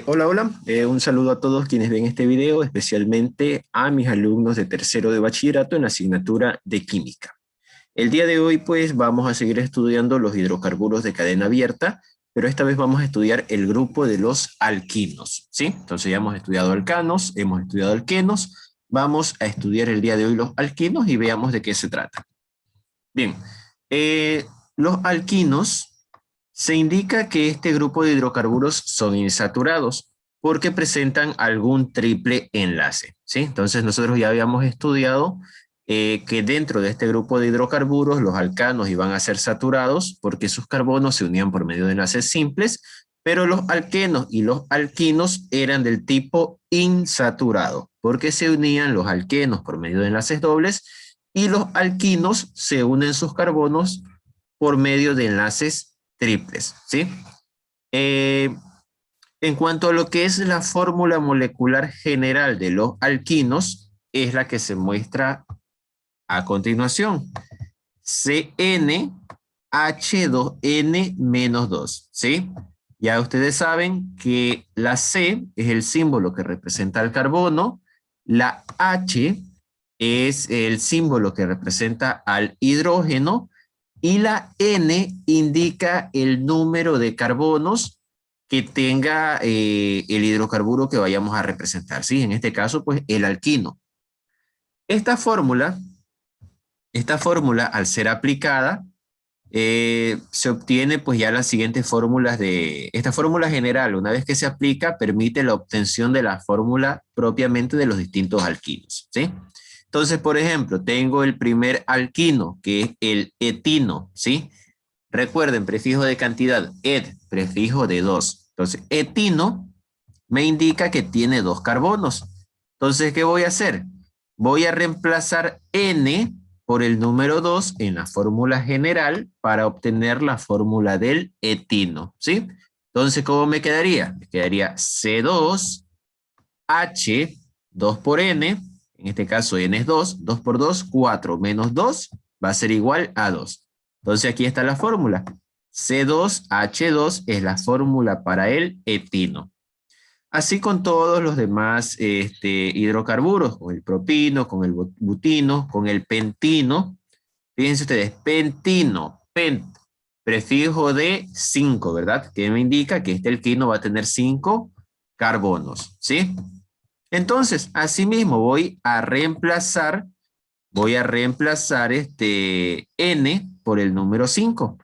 Hola, hola. Un saludo a todos quienes ven este video, especialmente a mis alumnos de tercero de bachillerato en la asignatura de química. El día de hoy, pues, vamos a seguir estudiando los hidrocarburos de cadena abierta, pero esta vez vamos a estudiar el grupo de los alquinos, ¿sí? Entonces ya hemos estudiado alcanos, hemos estudiado alquenos, vamos a estudiar el día de hoy los alquinos y veamos de qué se trata. Bien, los alquinos se indica que este grupo de hidrocarburos son insaturados porque presentan algún triple enlace, ¿sí? Entonces nosotros ya habíamos estudiado que dentro de este grupo de hidrocarburos los alcanos iban a ser saturados porque sus carbonos se unían por medio de enlaces simples, pero los alquenos y los alquinos eran del tipo insaturado porque se unían los alquenos por medio de enlaces dobles y los alquinos se unen sus carbonos por medio de enlaces triples, ¿sí? Eh, en cuanto a lo que es la fórmula molecular general de los alquinos, es la que se muestra a continuación. CnH2n-2, ¿sí? Ya ustedes saben que la C es el símbolo que representa el carbono, la H es el símbolo que representa al hidrógeno y la N indica el número de carbonos que tenga el hidrocarburo que vayamos a representar, ¿sí? En este caso, pues el alquino. Esta fórmula, al ser aplicada, se obtiene pues ya las siguientes fórmulas de esta fórmula general. Una vez que se aplica, permite la obtención de la fórmula propiamente de los distintos alquinos, ¿sí? Entonces, por ejemplo, tengo el primer alquino, que es el etino, ¿sí? Recuerden, prefijo de cantidad, et, prefijo de 2. Entonces, etino me indica que tiene 2 carbonos. Entonces, ¿qué voy a hacer? Voy a reemplazar N por el número 2 en la fórmula general para obtener la fórmula del etino, ¿sí? Entonces, ¿cómo me quedaría? Me quedaría C2H, 2 por N, en este caso N es 2, 2 por 2, 4, menos 2 va a ser igual a 2. Entonces, aquí está la fórmula. C2H2 es la fórmula para el etino. Así con todos los demás hidrocarburos, con el propino, con el butino, con el pentino. Fíjense ustedes, pentino, prefijo de 5, ¿verdad? Que me indica que este alquino va a tener 5 carbonos, ¿sí? Entonces, asimismo voy a reemplazar este N por el número 5.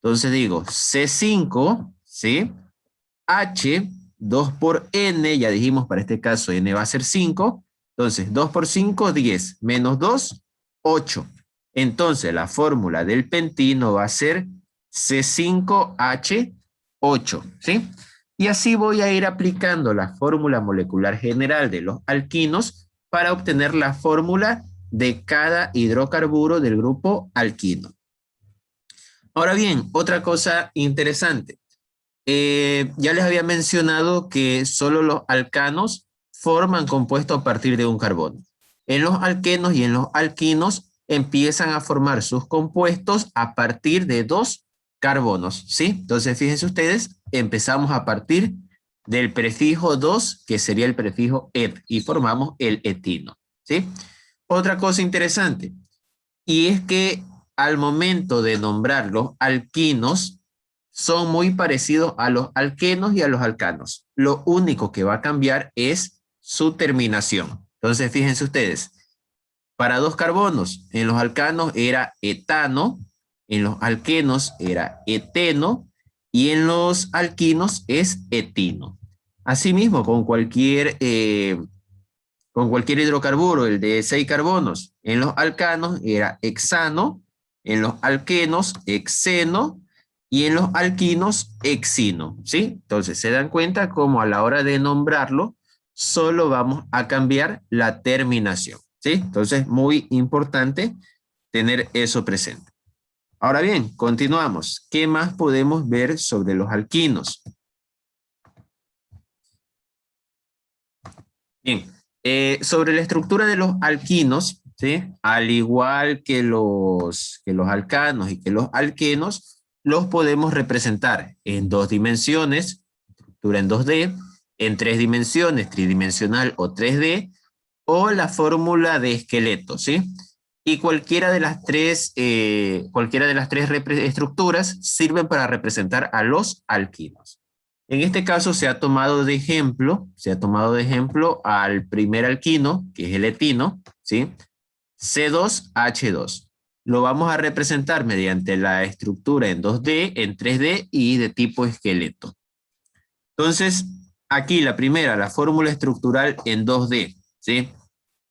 Entonces digo C5, ¿sí? H, 2 por N, ya dijimos para este caso N va a ser 5. Entonces 2 por 5, 10, menos 2, 8. Entonces la fórmula del pentino va a ser C5H8, ¿sí? Y así voy a ir aplicando la fórmula molecular general de los alquinos para obtener la fórmula de cada hidrocarburo del grupo alquino. Ahora bien, otra cosa interesante. Ya les había mencionado que solo los alcanos forman compuesto a partir de un carbono. En los alquenos y en los alquinos empiezan a formar sus compuestos a partir de 2 carbonos, ¿sí? Entonces, fíjense ustedes, empezamos a partir del prefijo 2, que sería el prefijo et, y formamos el etino, ¿sí? Otra cosa interesante, y es que al momento de nombrar los alquinos, son muy parecidos a los alquenos y a los alcanos. Lo único que va a cambiar es su terminación. Entonces, fíjense ustedes, para 2 carbonos, en los alcanos era etano, en los alquenos era eteno y en los alquinos es etino. Asimismo, con cualquier hidrocarburo, el de 6 carbonos, en los alcanos era hexano, en los alquenos hexeno y en los alquinos hexino, ¿sí? Entonces se dan cuenta cómo a la hora de nombrarlo solo vamos a cambiar la terminación, ¿sí? Entonces muy importante tener eso presente. Ahora bien, continuamos. ¿Qué más podemos ver sobre los alquinos? Bien, sobre la estructura de los alquinos, ¿sí? Al igual que los alcanos y que los alquenos, los podemos representar en 2 dimensiones, estructura en 2D, en 3 dimensiones, tridimensional o 3D, o la fórmula de esqueleto, ¿sí? Y cualquiera de las tres estructuras sirven para representar a los alquinos. En este caso se ha tomado de ejemplo, al primer alquino, que es el etino, ¿sí? C2H2. Lo vamos a representar mediante la estructura en 2D, en 3D y de tipo esqueleto. Entonces, aquí la primera, la fórmula estructural en 2D, ¿sí?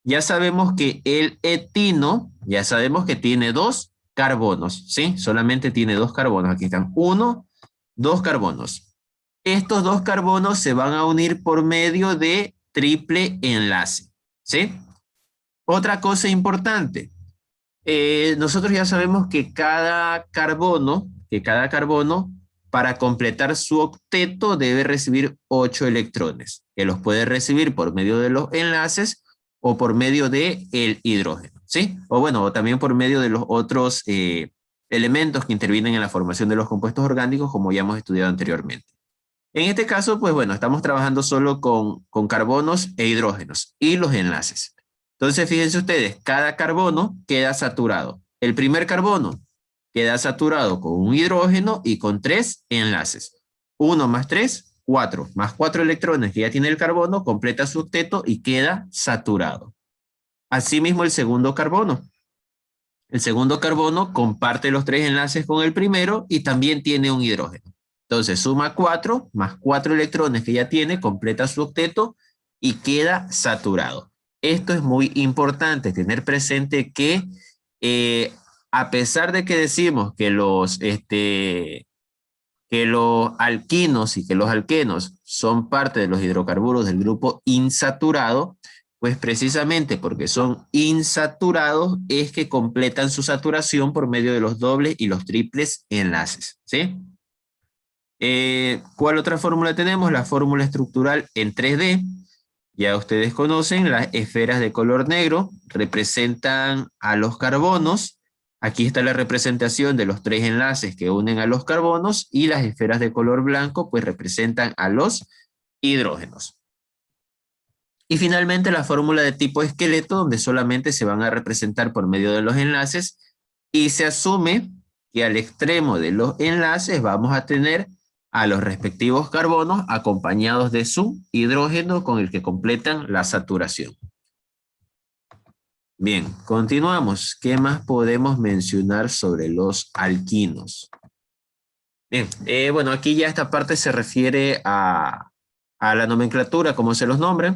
Ya sabemos que el etino, ya sabemos que tiene 2 carbonos, ¿sí? Solamente tiene 2 carbonos. Aquí están 1, 2 carbonos. Estos 2 carbonos se van a unir por medio de triple enlace, ¿sí? Otra cosa importante, nosotros ya sabemos que cada carbono, para completar su octeto, debe recibir 8 electrones, que los puede recibir por medio de los enlaces o por medio del hidrógeno, ¿sí? O bueno, o también por medio de los otros elementos que intervienen en la formación de los compuestos orgánicos, como ya hemos estudiado anteriormente. En este caso, pues bueno, estamos trabajando solo con carbonos e hidrógenos y los enlaces. Entonces, fíjense ustedes, cada carbono queda saturado. El primer carbono queda saturado con un hidrógeno y con 3 enlaces. 1 más 3, 4. Más 4 electrones que ya tiene el carbono, completa su octeto y queda saturado. Asimismo, el segundo carbono. El segundo carbono comparte los 3 enlaces con el primero y también tiene un hidrógeno. Entonces suma 4 más 4 electrones que ya tiene, completa su octeto y queda saturado. Esto es muy importante, tener presente que a pesar de que decimos que los alquinos y que los alquenos son parte de los hidrocarburos del grupo insaturado, pues precisamente porque son insaturados es que completan su saturación por medio de los dobles y los triples enlaces, ¿sí? ¿Cuál otra fórmula tenemos? La fórmula estructural en 3D. Ya ustedes conocen, las esferas de color negro representan a los carbonos. Aquí está la representación de los 3 enlaces que unen a los carbonos y las esferas de color blanco pues representan a los hidrógenos. Y finalmente la fórmula de tipo esqueleto, donde solamente se van a representar por medio de los enlaces y se asume que al extremo de los enlaces vamos a tener a los respectivos carbonos acompañados de su hidrógeno con el que completan la saturación. Bien, continuamos. ¿Qué más podemos mencionar sobre los alquinos? Bien, bueno, aquí ya esta parte se refiere a la nomenclatura, como se los nombra.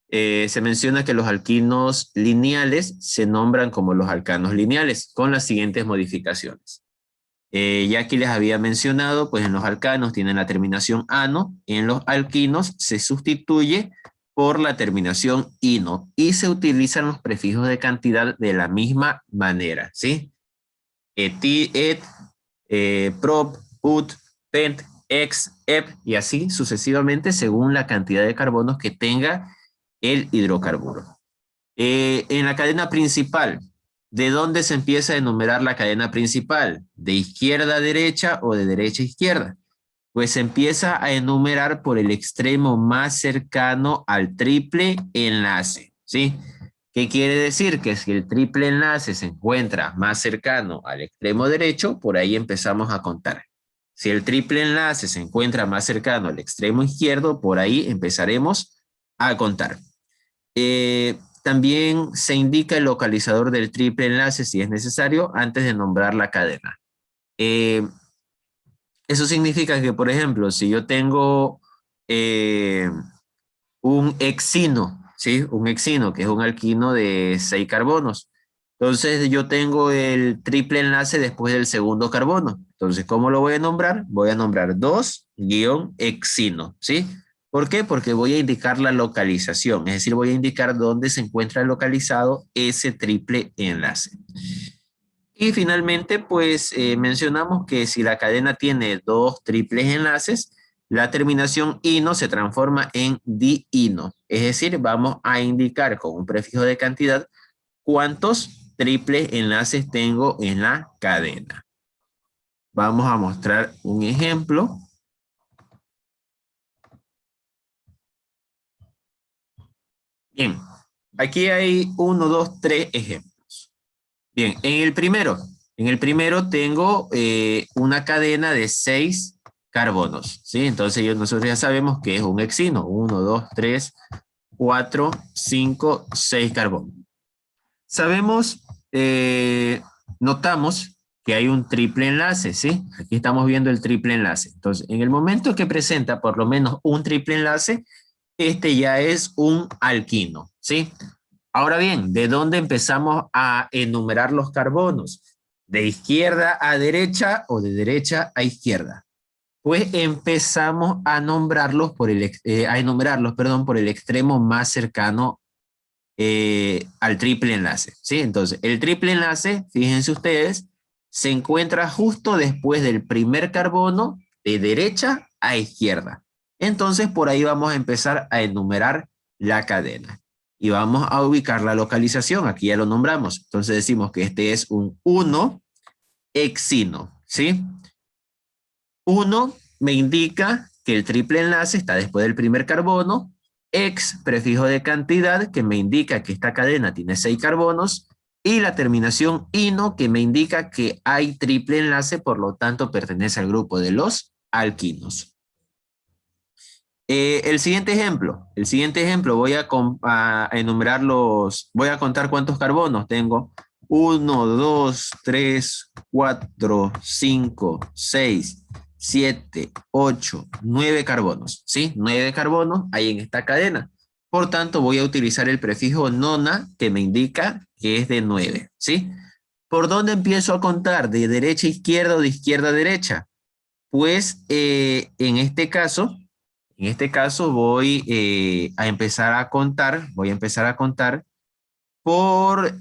Se menciona que los alquinos lineales se nombran como los alcanos lineales, con las siguientes modificaciones. Ya aquí les había mencionado, pues en los alcanos tienen la terminación ano, en los alquinos se sustituye por la terminación ino y se utilizan los prefijos de cantidad de la misma manera, ¿sí? Et, prop, ut, pent, ex, ep y así sucesivamente según la cantidad de carbonos que tenga el hidrocarburo. En la cadena principal, ¿de dónde se empieza a enumerar la cadena principal? ¿De izquierda a derecha o de derecha a izquierda? Pues se empieza a enumerar por el extremo más cercano al triple enlace, ¿sí? ¿Qué quiere decir? Que si el triple enlace se encuentra más cercano al extremo derecho, por ahí empezamos a contar. Si el triple enlace se encuentra más cercano al extremo izquierdo, por ahí empezaremos a contar. También se indica el localizador del triple enlace si es necesario antes de nombrar la cadena. Eso significa que, por ejemplo, si yo tengo un hexino, ¿sí? Un hexino, que es un alquino de 6 carbonos. Entonces yo tengo el triple enlace después del segundo carbono. Entonces, ¿cómo lo voy a nombrar? Voy a nombrar 2-hexino, ¿sí? ¿Por qué? Porque voy a indicar la localización, es decir, voy a indicar dónde se encuentra localizado ese triple enlace. Y finalmente, pues mencionamos que si la cadena tiene 2 triples enlaces, la terminación ino se transforma en diino. Es decir, vamos a indicar con un prefijo de cantidad cuántos triples enlaces tengo en la cadena. Vamos a mostrar un ejemplo. Bien, aquí hay uno, dos, tres ejemplos. Bien, en el primero tengo una cadena de 6 carbonos, ¿sí? Entonces nosotros ya sabemos que es un hexino. 1, 2, 3, 4, 5, 6 carbonos. Sabemos, notamos que hay un triple enlace, ¿sí? Aquí estamos viendo el triple enlace. Entonces, en el momento que presenta por lo menos un triple enlace, este ya es un alquino, ¿sí? Ahora bien, ¿de dónde empezamos a enumerar los carbonos? ¿De izquierda a derecha o de derecha a izquierda? Pues empezamos a nombrarlos a enumerarlos, perdón, por el extremo más cercano al triple enlace, ¿sí? Entonces, el triple enlace, fíjense ustedes, se encuentra justo después del primer carbono de derecha a izquierda. Entonces, por ahí vamos a empezar a enumerar la cadena. Y vamos a ubicar la localización, aquí ya lo nombramos. Entonces decimos que este es un 1 hexino, ¿sí? 1 me indica que el triple enlace está después del primer carbono, ex prefijo de cantidad que me indica que esta cadena tiene 6 carbonos y la terminación ino que me indica que hay triple enlace, por lo tanto pertenece al grupo de los alquinos. El siguiente ejemplo a enumerar voy a contar cuántos carbonos tengo. 1, 2, 3, 4, 5, 6, 7, 8, 9 carbonos, ¿sí? 9 carbonos hay en esta cadena. Por tanto, voy a utilizar el prefijo nona que me indica que es de 9, ¿sí? ¿Por dónde empiezo a contar? ¿De derecha a izquierda o de izquierda a derecha? Pues en este caso voy a empezar a contar por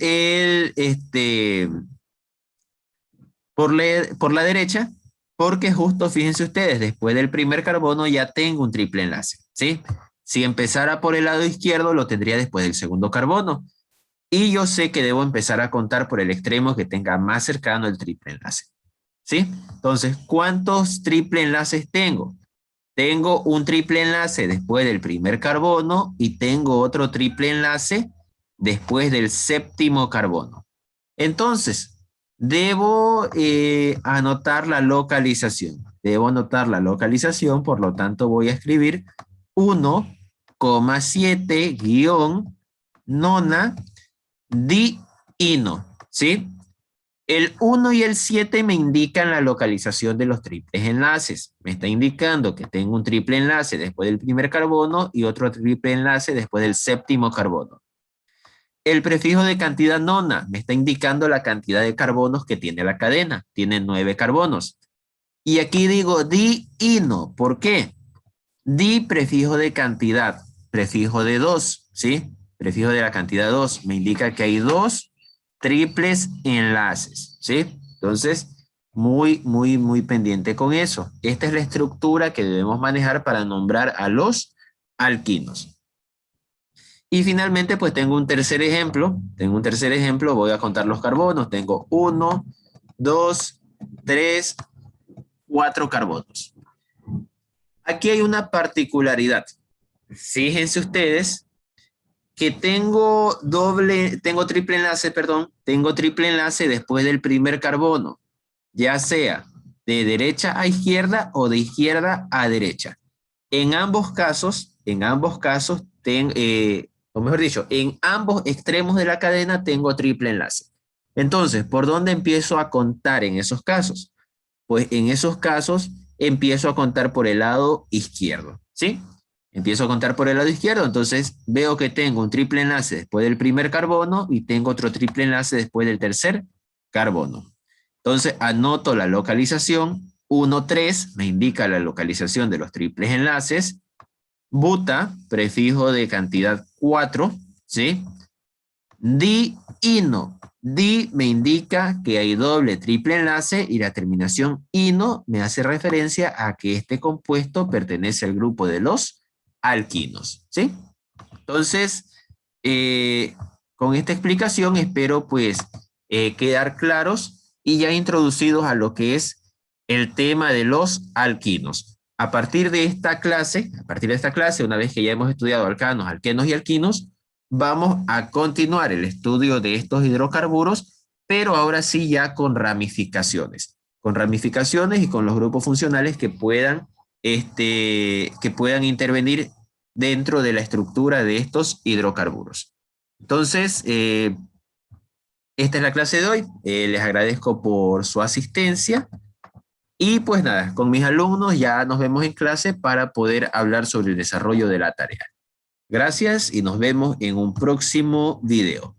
por la derecha, porque justo fíjense ustedes, después del primer carbono ya tengo un triple enlace, ¿sí? Si empezara por el lado izquierdo, lo tendría después del segundo carbono. Y yo sé que debo empezar a contar por el extremo que tenga más cercano el triple enlace, ¿sí? Entonces, ¿cuántos triple enlaces tengo? Tengo un triple enlace después del primer carbono y tengo otro triple enlace después del séptimo carbono. Entonces, debo anotar la localización. Debo anotar la localización, por lo tanto voy a escribir 1,7 guión nona di ino, ¿sí? El 1 y el 7 me indican la localización de los triples enlaces. Me está indicando que tengo un triple enlace después del primer carbono y otro triple enlace después del séptimo carbono. El prefijo de cantidad nona me está indicando la cantidad de carbonos que tiene la cadena. Tiene 9 carbonos. Y aquí digo di-ino. ¿Por qué? Di prefijo de cantidad, prefijo de 2, ¿sí? Prefijo de la cantidad 2 me indica que hay 2 triples enlaces, ¿sí? Entonces, muy pendiente con eso. Esta es la estructura que debemos manejar para nombrar a los alquinos. Y finalmente, pues tengo un tercer ejemplo. Tengo un tercer ejemplo, voy a contar los carbonos. Tengo 1, 2, 3, 4 carbonos. Aquí hay una particularidad. Fíjense ustedes que tengo triple enlace después del primer carbono, ya sea de derecha a izquierda o de izquierda a derecha. O mejor dicho, en ambos extremos de la cadena tengo triple enlace. Entonces, ¿por dónde empiezo a contar en esos casos? Pues en esos casos empiezo a contar por el lado izquierdo, ¿sí? Empiezo a contar por el lado izquierdo, entonces veo que tengo un triple enlace después del primer carbono y tengo otro triple enlace después del tercer carbono. Entonces anoto la localización, 1, 3 me indica la localización de los triples enlaces, buta, prefijo de cantidad 4, ¿sí? Di-ino. Di me indica que hay doble triple enlace y la terminación ino me hace referencia a que este compuesto pertenece al grupo de los alquinos, ¿sí? Entonces, con esta explicación espero pues quedar claros y ya introducidos a lo que es el tema de los alquinos. A partir de esta clase, una vez que ya hemos estudiado alcanos, alquenos y alquinos, vamos a continuar el estudio de estos hidrocarburos, pero ahora sí ya con ramificaciones y con los grupos funcionales que puedan intervenir dentro de la estructura de estos hidrocarburos. Entonces, esta es la clase de hoy. Les agradezco por su asistencia. Y pues nada, con mis alumnos ya nos vemos en clase para poder hablar sobre el desarrollo de la tarea. Gracias y nos vemos en un próximo video.